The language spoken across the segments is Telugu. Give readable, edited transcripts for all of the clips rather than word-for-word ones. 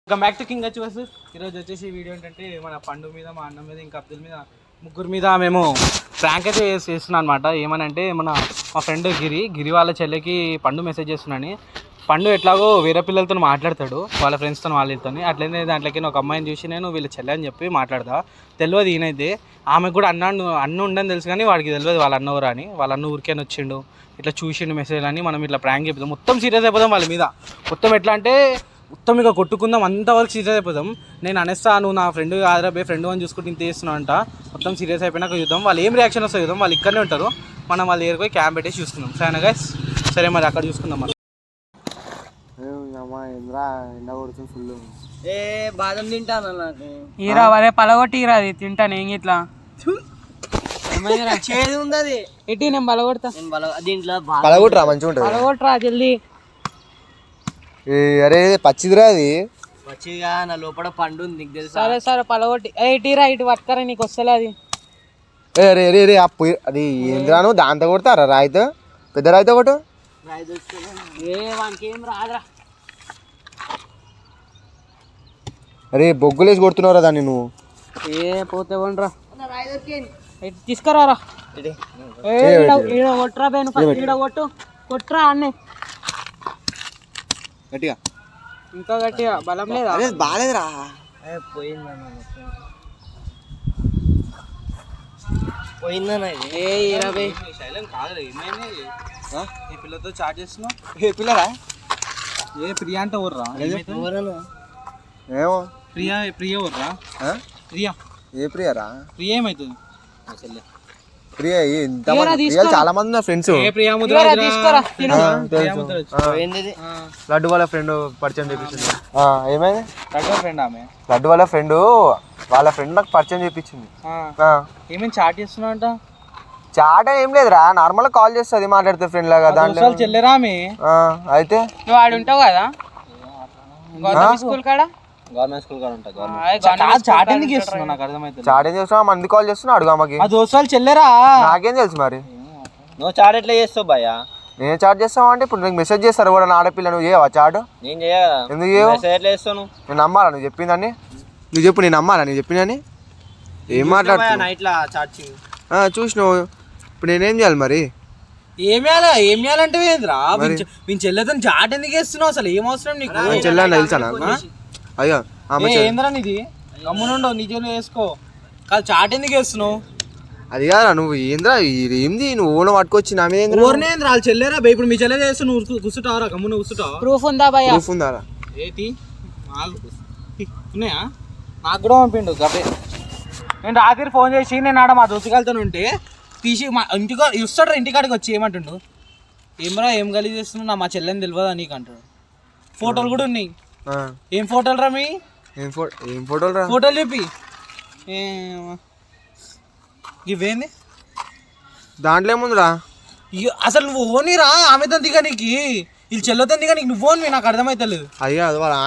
Welcome back to king achievers. ఈరోజు వచ్చేసి వీడియో ఏంటంటే మన పండు మీద, మా అన్న మీద, ఇంకా అబ్దుల్ మీద, ముగ్గురు మీద మేము ప్రాంక్ అయితే చేస్తున్నాం అనమాట. ఏమనంటే మా ఫ్రెండ్ గిరి వాళ్ళ చెల్లెకి పండు మెసేజ్ చేస్తున్నాను. పండు ఎట్లాగో వేరే పిల్లలతో మాట్లాడతాడు, వాళ్ళ ఫ్రెండ్స్తో వాళ్ళతో. అట్లనే దాంట్లోకి ఒక అమ్మాయిని చూసి నేను వీళ్ళ చెల్లె అని చెప్పి మాట్లాడతా. తెలియదు ఈయనైతే, ఆమెకు కూడా అన్న ఉండని తెలుసు కానీ వాడికి తెలియదు వాళ్ళ అన్న ఊరు అని. వాళ్ళ అన్న ఊరికేని వచ్చిండు, ఇట్లా చూసిండు మెసేజ్ అని. మనం ఇట్లా ప్రాంక్ చెప్తాం, మొత్తం సీరియస్ అయిపోతాం వాళ్ళ మీద. మొత్తం ఎట్లా అంటే మొత్తం ఇక కొట్టుకుందాం, అంతవరకు సీరియస్ అయిపోతాం. నేను అనేస్తా, నువ్వు నా ఫ్రెండ్ ఆదరాబే ఫ్రెండ్ అని చూసుకుంటే ఇంత చేస్తున్నావు అంట. మొత్తం సీరియస్ అయిపోయినాక చూద్దాం వాళ్ళు ఏం రియాక్షన్ వస్తాయి చూద్దాం. వాళ్ళు ఇక్కడనే ఉంటారు, మనం వాళ్ళ దగ్గరికి పోయి క్యాంప్ పెట్టేసి చూసుకుందాం. సరేనా గైస్? సరే మరి అక్కడ చూసుకుందాం. మరి ఫుల్ బాదం తింటాను నాకు ఈరా అదే పలగొట్టి ఈరా, అది తింటాను ఏం ఇట్లా చేదు ఉంది అది. ఎట్టి నేను పలగొడతా, దీంట్లో పలగొట్టరా మంచిగా ఉంటుంది. పలగొట్టరా జల్దీ. అరే పచ్చిదిరా అది, పచ్చిగా నా లోపల పండు ఉంది నీకు తెలుసా. సరే సరే పలగొట్టి ఇటీరా, ఇటు పట్టుకరా, నీకు వస్తలే అది. అరే అరే అరే అది ఏంద్రాను దాంతో కొడతారా? రాయితో, పెద్ద రాయితో కొట్టు. వానికి ఏం రాదురా. అరే బొగ్గులేసి కొడుతున్నావురా దాన్ని నువ్వు. పోతే పోండిరా, తీసుకురారా. ఈడ కొట్టురా బేను, ఈడ కొట్టు, కొట్టురా అన్నీ గట్టిగా, ఇంకా గట్టిగా. బలం లేదా? బాగాలేదురా. పోయిందన్నా ఈ పిల్లతో చాట్ చేస్తున్నావు. ఏ పిల్లరా? ఏ ప్రియా అంటే ఊర్రా? ఏమో ప్రియా ఊర్రా? ప్రియా ఏ ప్రియరా? ప్రియ ఏమవుతుంది? ప్రియ ప్రియాలు చాలా మంది నా ఫ్రెండ్స్. తీసుకురా. లడ్డు వాళ్ళ ఫ్రెండ్ పరిచయం చేపించింది. ఏమైంది? ఫ్రెండ్ ఆమె, లడ్డు వాళ్ళ ఫ్రెండ్ నాకు పరిచయం చేపించింది. ఏమేమి చాట్ చేస్తున్నావు అంట? చాట ఏం లేదురా, నార్మల్ కాల్ చేస్తుంది, మాట్లాడితే ఫ్రెండ్ లాగా. దాంట్లో చెల్లెరా ఆమె. అయితే నువ్వు ఆడు ఉంటావు కదా స్కూల్ కాడ? గవర్నమెంట్ స్కూల్ కాడ ఉంటా. చాట్ ఎందుకు చేస్తున్నావు నాకు అర్థమైతే. చాట్ ఏం చేస్తున్నా, మంది కాల్ చేస్తున్నా అడుగు అమ్మకి. ఆ దోస్తులు చెల్లెరా? నాకేం తెలుసు మరి. నువ్వు చాట్ ఎట్లా చేస్తావు భయ్యా? నేను చాట్ చేస్తావు అంటే ఇప్పుడు నీకు మెసేజ్ చేస్తారు కూడా ఆడపిల్ల, నువ్వు చేయవా చాట్? నేను చేయదా? ఎందుకు చేయవు? ఎట్లా చేస్తాను? నేను నమ్మాలా నువ్వు చెప్పిందని? నువ్వు చెప్పు, నేను నమ్మాలా నేను చెప్పిందని? ఏం మాట్లాడుతున్నా? నైట్లా చాట్ చూసినావు, ఇప్పుడు నేనేం చేయాలి మరి? ఏం చేయాలంటే మీ చెల్లెతో చాట్ ఎందుకు వేస్తున్నావు? అసలు ఏం అవసరం నీకు? చెల్లెని తెలుసా నాకు? అయ్యో ఏంద్రా నీది? గమ్మునుండవు, నిజం వేసుకో. కాదు చాట్ ఎందుకు వేస్తున్నావు? అది కాదురా, నువ్వు ఏంద్రా ఏంది నువ్వు ఓన పట్టుకొచ్చి నా మీద ఓర్నేంద్రా వాళ్ళు చెల్లెరా? ఇప్పుడు మీ చెల్లె చేస్తూ నువ్వు కూర్చుంటావరా? గమ్మున కూర్చుంటావా? ప్రూఫ్ ఉందా భయ్యా? ప్రూఫ్ ఉందారా? ఏటి ఉన్నాయా? నాకు కూడా పంపిండు గబ్బే. నేను రాత్రి ఫోన్ చేసి నేను ఆడ మా దోసుగాలతో ఉంటే తీసి మా ఇంటికి ఇస్తాడు, ఇంటికాడికి వచ్చి ఏమంటుండు, ఏమరా ఏం గలీజ్ చేస్తున్నావు, నా మా చెల్లెని తెలియదా నీకు అంటాడు. ఫోటోలు కూడా ఉన్నాయి. ఏం ఫోటోలు రా మీ? ఏం ఫోటోలు రా? ఫోటోలు చెప్పి ఇవేంది దాంట్లో ఏముందిరా? అసలు నువ్వు ఓనిరా ఆమెతో దిగా నీకు, వీళ్ళు చెల్లెతో దిగా నీకు నువ్వు ఓన్ నాకు అర్థమైతలేదు. అయ్యా అది వాళ్ళు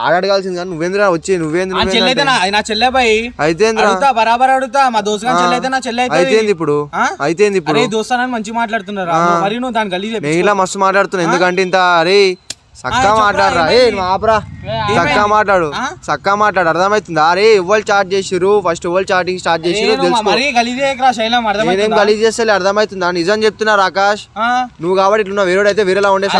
ఆడగాల్సింది కానీ నువ్వేంద్రా వచ్చి నువ్వేంద్ర చెల్లెతే నా చెల్లె బాయ్. అయితే బరాబర్ అడుగుతా, మా దోస్తు చెల్లె అయితే నా చెల్లె అయితే ఇప్పుడు అయితే ఇప్పుడు దోస్తానని మంచిగా మాట్లాడుతున్నారా మరి? నువ్వు దాని గలీజ్ ఇలా మస్తు మాట్లాడుతున్నా, ఎందుకంటే ఇంత అరే చక్కగా మాట్లాడరా, ఆపరా, చక్కగా మాట్లాడు, చక్కగా మాట్లాడు, అర్థమవుతుందా? అరే ఎవరు చాట్ చేసిరు, ఫస్ట్ ఎవరు చాటింగ్ స్టార్ట్ చేసిరు నేనేం గలీజ్ చేస్తే అర్థమవుతుందా? నిజం చెప్తున్నారు ఆకాష్, నువ్వు కాబట్టి ఇట్లా వేరేడు అయితే వేరేలా ఉండే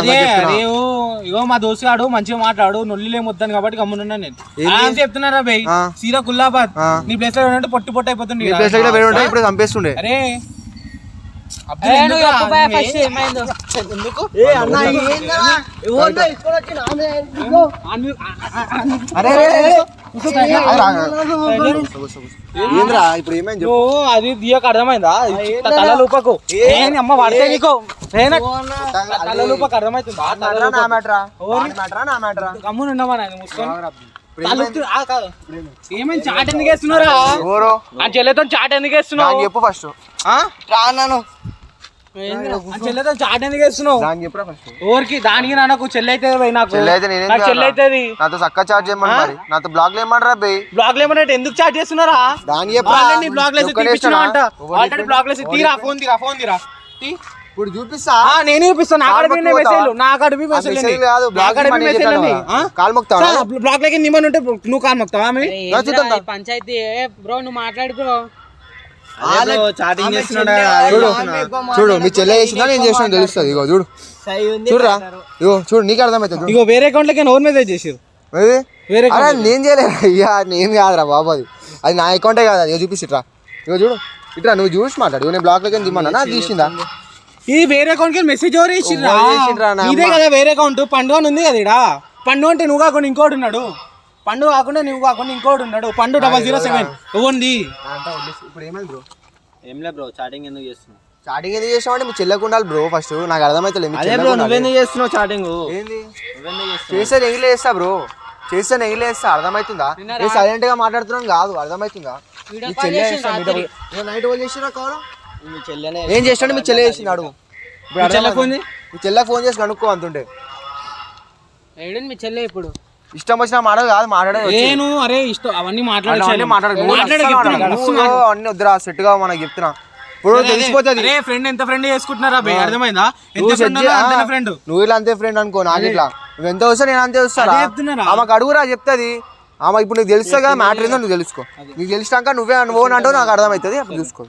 ఇగో మా దోస్తు గాడు మంచిగా మాట్లాడు, నొల్లి మొత్తాను కాబట్టి గమ్మునున్నా నేను చెప్తున్నారా బై. సీరా కుల్లాబాద్ నీ ప్లేస్ లో ఉంటే పొట్టు పొట్టు అయిపోతుంది. ఇప్పుడు చంపేస్తుండే. అరే ఏంద్రా ఇప్పుడు ఏమైంది? అది దియకు అర్థమైందా? తలూపకు అమ్మ వాడితే నీకు తలూపకు అర్థమవుతుందా? గమ్మునున్నావా ఏమైంది? చాట్ ఎందుకు వేస్తున్నారా? ఆ చెల్లెతో చాట్ ఎందుకు వేస్తున్నావు చెప్పు ఫస్ట్. చెల్లెతో చాట్ ఎందుకు వేస్తున్నావు? ఊరికి దానికి నాకు చెల్లి అయితే నాకు చెల్లి అయితే నాతో చక్కగా చాట్ చేయమని మరి, నాతో బ్లాగ్ లేమంటారా బై? బ్లాగ్ లేమంటే ఎందుకు చాట్ చేస్తున్నారా? బ్లాగ్ లేసి తీరా ఫోన్ తీరా ఇప్పుడు చూపిస్తా నేను చూపిస్తాను. నా కాడ మెసేజ్ కాదు కాలు మొక్తావా బ్లాక్ లకి నిమ్మని ఉంటే నువ్వు కాలు మొక్తావా? పంచాయతీ బ్రో నువ్వు మాట్లాడు బ్రో. చాటింగ్ చూడు మీ చెల్లె చేసిందా నేను చేసిన తెలుస్తుంది. ఇగో చూడు చూడరా ఇగో చూడు నీకు అర్థమవుతుంది. ఇగో వేరే అకౌంట్ లకి ఎవరు మెసేజ్ చేసారు? వేరే నేను చేయలేదు అయ్యా, నేను కాదురా బాబు, అది నా అకౌంటే కాదు. అది చూపిస్తుట్రా, ఇగో చూడు ఇట్రా, నువ్వు చూసి మాట్లాడు. నేను బ్లాక్ లకి దిమ్మన్నా తీసిందా? ఈ వేరే అకౌంట్ కి మెసేజ్ ఎవరు ఇచ్చిర్రా? ఇదే కదా వేరే అకౌంట్. పండు అని ఉంది కదా ఇక్కడ. పండు అంటే నువ్వు కాకుండా ఇంకోటి ఉన్నాడు. పండు కాకుండా నువ్వు కాకుండా ఇంకోటి ఉన్నాడు. పండు 007 ఇవ్వండి. ఇప్పుడు ఏమైంది బ్రో? ఏం లేదు బ్రో, చాటింగ్ ఎందుకు చేస్తున్నావు? చాటింగ్ ఎందుకు చేసావు అంటే మీ చెల్లెకు ఉండాలి బ్రో. ఫస్ట్ నాకు అర్థమైతలేదు. అదే బ్రో, నువ్వెందుకు చేస్తున్నావు చాటింగ్? ఏంది చేస్తే నెగిలే చేస్తా బ్రో, చేస్తే నెగిలే చేస్తా. అర్థమవుతుందా? నేను సైలెంట్ గా మాట్లాడుతున్నాను కాదు, అర్థమవుతుందా? మీ చెల్లె నైట్ వాళ్ళు చేసినా కాదు మీ చెల్లెనే ఏం చేసినాడు? మీ చెల్లె చేసినాడు. మీ చెల్లెకి ఫోన్ చేసి కనుక్కో అంటుంటే. ఏడండి మీ చెల్లె ఇప్పుడు ఇష్టం వచ్చిన మాటలు కాదు మాట్లాడేది. నేను అరే ఇష్టం అవన్నీ మాట్లాడాలి. అన్ని వద్దురా, సెట్ గా మనకు చెప్తున్నా. ఇప్పుడు తెలిసిపోతుంది ఫ్రెండ్ ఎంత ఫ్రెండ్ చేసుకుంటున్నారా? అర్థమైందా? నువ్వు ఇలా అంతే ఫ్రెండ్ అనుకో. నాకు ఇట్లా నువ్వు ఎంత వస్తా నేను అంతే వస్తారా? ఆమెకు అడుగురా చెప్తుంది. ఆమె ఇప్పుడు నీకు తెలుస్తా కదా మ్యాటర్ ఏందో నువ్వు తెలుసుకో. నీకు తెలిసినాక నువ్వే అనుభవం అంటావు, నాకు అర్థమవుతుంది. అప్పుడు చూసుకో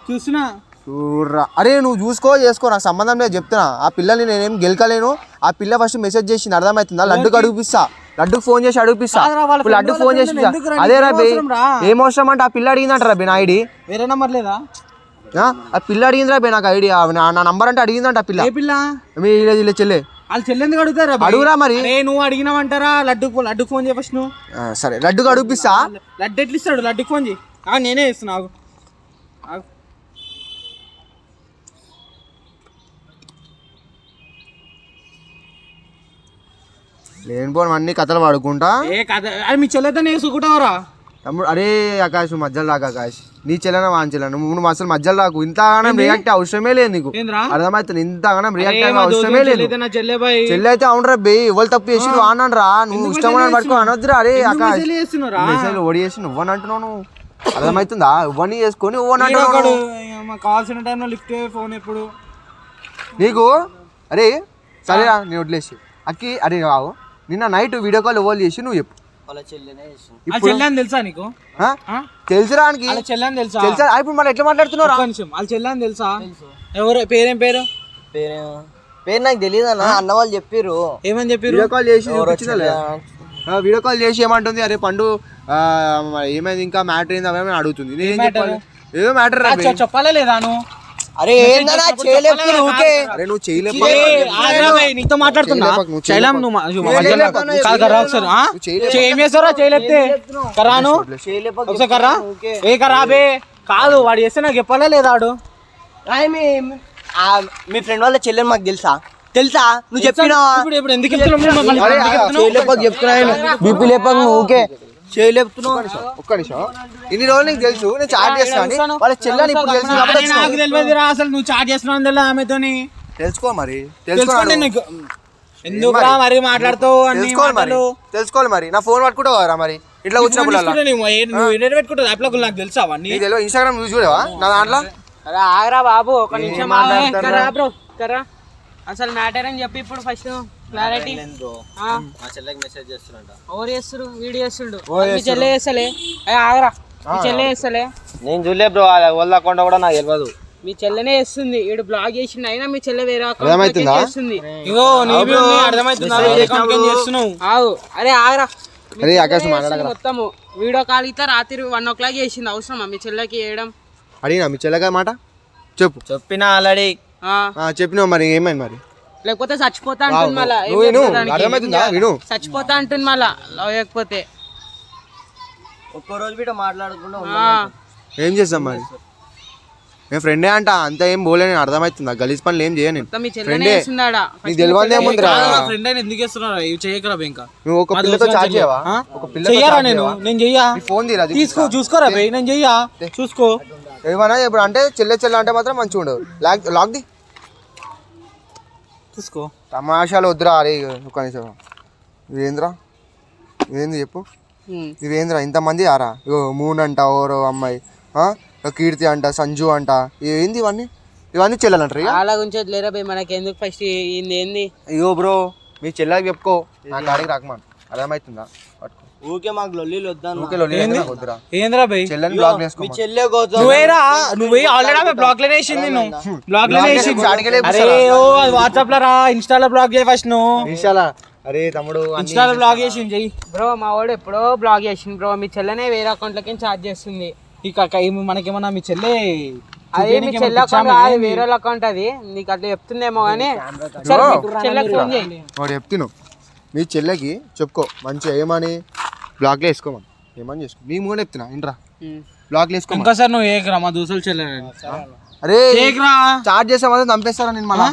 చూస్తున్నా చూడరా. అరే నువ్వు చూసుకో చేసుకో, నాకు సంబంధం లేదు చెప్తున్నా. ఆ పిల్లని నేనేం గెలకలేను. ఆ పిల్ల ఫస్ట్ మెసేజ్ చేసింది, అర్థమవుతుందా? లడ్డుకు అడుగుపిస్తా, లడ్డుకు ఫోన్ చేసి అడుగుపిస్తా. లడ్డుకు ఫోన్ చేసి అదే రబి ఏం అవసరం అంటే ఆ పిల్ల అడిగిందంట రబి నా ఐడి. వేరే నంబర్ లేదా? ఆ పిల్ల అడిగింది రబి నాకు ఐడి, నా నంబర్ అంటే అడిగిందంట ఆ పిల్ల. ఏ పిల్ల? మీ చెల్లె. వాళ్ళు చెల్లెందుకు అడుగుతారా? అడుగురా మరి. నువ్వు అడిగినావంటారా? లడ్డుకు ఫోన్ చేయ ఫస్ట్ నువ్వు. సరే లడ్డుకు అడుగుపిస్తా. లడ్డు ఎట్లా ఇస్తాడు? లడ్డుకు ఫోన్ చేయి. నేనే ఇస్తున్నా. లేని పోను అన్ని కథలు పడుకుంటా. ఏ కథ? అది మీ చెల్లెతో నేర్చుకుంటావరా తమ్ముడు? అరే ఆకాశ్ మధ్యలో రాక ఆకాశ్, నీ చెల్లెన వాని చెల్లెన నువ్వు అసలు మధ్యలో రాకు. ఇంతగానం రియాక్ట్ అవసరమే లేదు నీకు, అర్థమవుతుంది? ఇంతగానం రియాక్ట్ అయ్యే అవసరమే లేదు. చెల్లె అయితే అవును రా బే, ఎవరు తప్పు చేసి నువ్వు అన్నాను రా, నువ్వు ఇష్టం పట్టుకో అనొద్దురా. అరే ఆకాశ్ మెసేజ్ ఓడి చేసి నువ్వని అంటున్నావు, నువ్వు అర్థమవుతుందా? ఇవ్వని చేసుకొని ఇవ్వని అంటున్నావు. కావాల్సిన టైంలో లిఫ్ట్ ఫోన్ ఎప్పుడు నీకు. అరే సరేరా నేను వదిలేసి అక్కి. అరే రావు నిన్న నైట్ వీడియో కాల్ ఎవరు చేసి నువ్వు చెప్పు. చెల్లెని తెలుసా నీకు? తెలుసురానికి చెల్లెని తెలుసా? తెలుసా? ఇప్పుడు మనం ఎట్లా మాట్లాడుతున్నావు? వాళ్ళ చెల్లెని తెలుసా? ఎవరు పేరేం పేరు? పేరు నాకు తెలియదు అన్న, అన్న వాళ్ళు చెప్పారు. ఏమని చెప్పారు? వీడియో కాల్ చేసి వీడియో కాల్ చేసి ఏమంటుంది? అరే పండు ఏమైంది ఇంకా మ్యాటర్ ఏంది అవి అడుగుతుంది. నేనేం చెప్పాలి? ఏదో మ్యాటర్ చెప్పాలా లేదా నువ్వు? అరే అరే నువ్వు చేయలేవు, నీతో మాట్లాడుతున్నా. ఏం చేస్తారా? చేయలేస్తే కరాను ఒకసారి కర్రా. ఏ కర్రా బే? కాదు వాడు చేస్తే నాకు చెప్పాలా లేదా? వాడు మీ ఫ్రెండ్ వాళ్ళ చెల్లెని మాకు తెలుసా? నువ్వు చెప్పినావా? ఇప్పుడు ఎందుకు చెప్తున్నా బీపీ లేపక ఊకే ఒక్క నిమిషం. ఇన్ని రోజులు నీకు తెలుసు నేను చాట్ చేస్తాను, వాళ్ళ చెల్లెని ఇప్పుడు తెలుసు కాబట్టి నాకు తెలియదురా అసలు నువ్వు చాట్ చేస్తున్నావు తెలియదు ఆమెతోని. తెలుసుకో మరి, ఎందుకు మరి మాట్లాడుతావు? తెలుసుకోవాలి మరి. నా ఫోన్ పట్టుకుంటావు మరి ఇట్లా వచ్చినప్పుడు పెట్టుకుంటావు యాప్ లో. నాకు తెలుసా అవన్నీ? ఇన్స్టాగ్రామ్ యూజ్ చూడవా నా దాంట్లో? ఆగరా బాబు ఒక నిమిషం. అసలు మ్యాటర్ అని చెప్పి ఇప్పుడు ఫస్ట్ క్లారిటీ. మెసేజ్ చేస్తున్నా ఎవరు చేస్తారు? వీడియో చేస్తుండు. మీ చెల్లె చేస్తలే. ఆగరా, మీ చెల్లె చేస్తలే. నేను చూడలే బ్రో, వాళ్ళ అకౌంట్ కూడా నాకు తెలియదు. మీ చెల్లెనే చేస్తుంది. ఈడు బ్లాగ్ చేసిండు, అయినా మీ చెల్లె వేరే చేస్తుంది. అరే ఆగరా, మొత్తము వీడియో కాల్ అయితే రాత్రి 1 o'clock చేసింది. అవసరమా మీ చెల్లెకి వేయడం? అడిగినా మీ చెల్లెగా మాట చెప్పినా ఆల్రెడీ చెప్పినావు. మరి ఏమైంది మరి? లేకపోతే చచ్చిపోతా అంటుంది మళ్ళా. చచ్చిపోతా అంటుంది మళ్ళా లేకపోతే. ఒక్కరోజు బిడ్డ మాట్లాడకుండా ఏం చేస్తాం మరి? నేను ఫ్రెండే అంట, అంత ఏం పోలే. నేను అర్థమవుతుందా? గలీజ్ పనులు ఏం చేయను. ఫ్రెండే నీకు తెలియదు ఏముందిరా? నువ్వు ఒక పిల్లతో చాట్ చేయవా? ఒక పిల్ల నేను చెయ్యా. ఫోన్ తీరా తీసుకో, చూసుకోరా బే. నేను చెయ్యా, చూసుకో. ఏమన్నా ఇప్పుడు అంటే చెల్లె అంటే మాత్రం మంచిగా ఉండదు. లాక్ ది చూసుకో. తమాషాలు వద్దురా. అరే ఒక నిమిషం, ఏంద్రా ఏంది చెప్పు. ఇదేంద్రా ఇంతమంది ఆరా ఇగో మూన్ అంట ఓరో అమ్మాయి కీర్తి అంట సంజు అంట ఏంది ఇవన్నీ చెల్లెలంటారు ఇక అలా గురించి లేరా భయ్ మనకి ఎందుకు ఫస్ట్ ఏంది అయ్యో బ్రో మీ చెల్లెకి చెప్పుకో నా కాడికి రాకమాన్ అర్థమవుతుందా పట్టుకో ఊకే మాకు లొల్లీలు వద్దాను ఊకే లొల్లి ఎందుకు వద్దురా ఏంద్రా భయ్ చెల్లెని బ్లాక్ చేసుకో మీ చెల్లె కోసం నువ్వేరా నువ్వే ఆల్రెడీ బ్లాక్ లోనే వేసింది నువ్వు బ్లాక్ లోనే వేసింది అరే ఓ వాట్సాప్ లో రా ఇన్స్టాలో బ్లాక్ చేయి ఫస్ట్ నువ్వు ఇన్స్టాలా అరే తమ్ముడు ఇన్స్టాలో బ్లాక్ చేసింది చెయ్యి బ్రో మా వాడు ఎప్పుడో బ్లాగ్ చేసింది బ్రో మీ చెల్లెనే వేరే అకౌంట్లకి చార్జ్ చేస్తుంది ఇక మనకేమన్నా మీ చెల్లె అదే మీ చెల్లె అకౌంట్ కాదు వేరే అకౌంట్ అది నీకు అట్లా చెప్తుందేమో కానీ సరే మీ చెల్లెకి ఫోన్ చేయి వాడు చెప్తున్నావు మీ చెల్లెకి చెప్పుకో మంచిగా ఏమని బ్లాక్లో వేసుకోమని ఏమని చేసుకో నీ కూడా చెప్తున్నా ఇంట్రా బ్లాక్లో వేసుకో ఇంకోసారి నువ్వు ఏకరా మా దోస్తులు చెల్లె అరే ఏకరా చార్జ్ చేసామంటే చంపేస్తారా నేను మళ్ళీ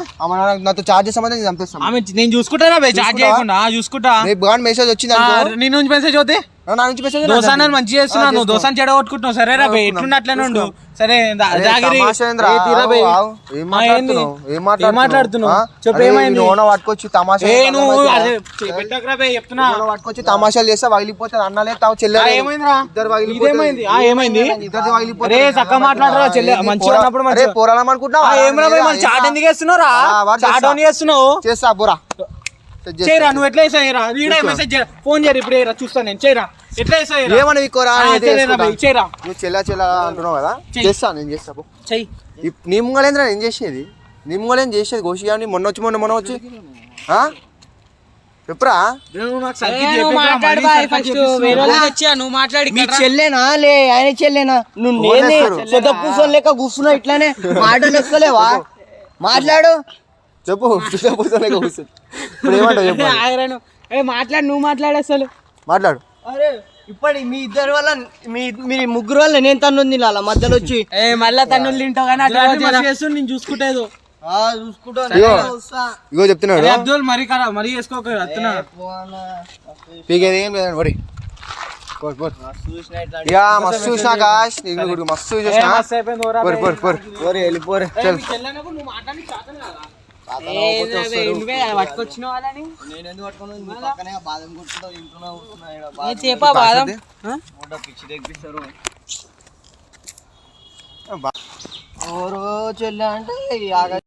నాతో చార్జ్ చేసామంటే నేను చంపేస్తాను ఆమె నేను చూసుకుంటారా భయ్ చార్జ్ చేయకుండా చూసుకుంటా రేపు బాగా మెసేజ్ వచ్చింది అనుకో నీ నుంచి మెసేజ్ అవుతే నా నుంచి మెసేజ్ దోసాన్ని మంచిగా చేస్తున్నావు నువ్వు దోసాన్ని చెడగొట్టుకుంటున్నావు సరే రా భయ్ ఎట్లుండి అట్లనే ఉండు సరే జాగిరి ఏం మాట్లాడుతున్నావు చెప్పు ఏమైంది పట్టుకొచ్చి తమాషా పెట్టకరా భయ్ చెప్తున్నా పట్టుకొచ్చి తమాషాలు చేస్తే వగిలిపోతే అన్నలే తావు చెల్లె ఏమైందిరా ఇద్దరు ఇదేమైంది ఏమైంది ఇద్దరు వగిలిపోతే అరే చక్కగా మాట్లాడరా చెల్లె మంచిగా ఉన్నప్పుడు అరే పోరాలనుకుంటున్నావు ఏమరా భయ్ మన చాట్ ఎందుకు చేస్తున్నావురా చాట్ ఆన్ చేస్తున్నావు చేస్తా పోరా చేయరా నువ్వు ఎట్లా వేసాయిరా వీడియో మెసేజ్ చేయరా ఫోన్ చేయరా ఇప్పుడు చేయరా చూస్తాను నేను చేయరా ఎట్లా వేసాయిరా ఏమని విక్కోరా చేయరా నువ్వు చెల్ల అంటున్నావు కదా చేస్తా నేను చేస్తా పో చెయ్యి నీ ముంగలేంద్రా నేను చేసేది నీ ముంగలేం చేసేది గోషి అని మొన్న వచ్చి చెప్పురా నువ్వు మాట్లాడి మీ చెల్లెనా లే ఆయన చెల్లెనా నువ్వు నేనే పెద్ద కూర్చొని లేక కూర్చున్నా ఇట్లానే మాటలు ఎక్కలేవా మాట్లాడు చెప్పు కూర్చోలేక ఇప్పుడు ఏమంటావు చెప్పు మాట్లాడు నువ్వు మాట్లాడు అసలు మాట్లాడు అరే ఇప్పటి మీ ఇద్దరు వల్ల మీ ముగ్గురు వల్ల నేను తన్ను అలా మధ్యలో వచ్చి మళ్ళా తన్నులు తింటావు కానీ నేను చూసుకుంటేదో ఇగో చెప్తున్నాడు అబ్దుల్ మరీ వేసుకోక పీకేది ఏం లేదండి వరి ఇక మస్తు చూసిన ఆకాష్ మస్తు చూసిన వెళ్ళిపోరే నువ్వే పట్టుకొచ్చిన వాళ్ళని నేను ఎందుకు పట్టుకున్నాను పక్కనే బాదం కొట్టుకుంటా ఇంట్లో చేప బాదం పిచ్చి తెప్పిస్తారు చెల్లె అంటే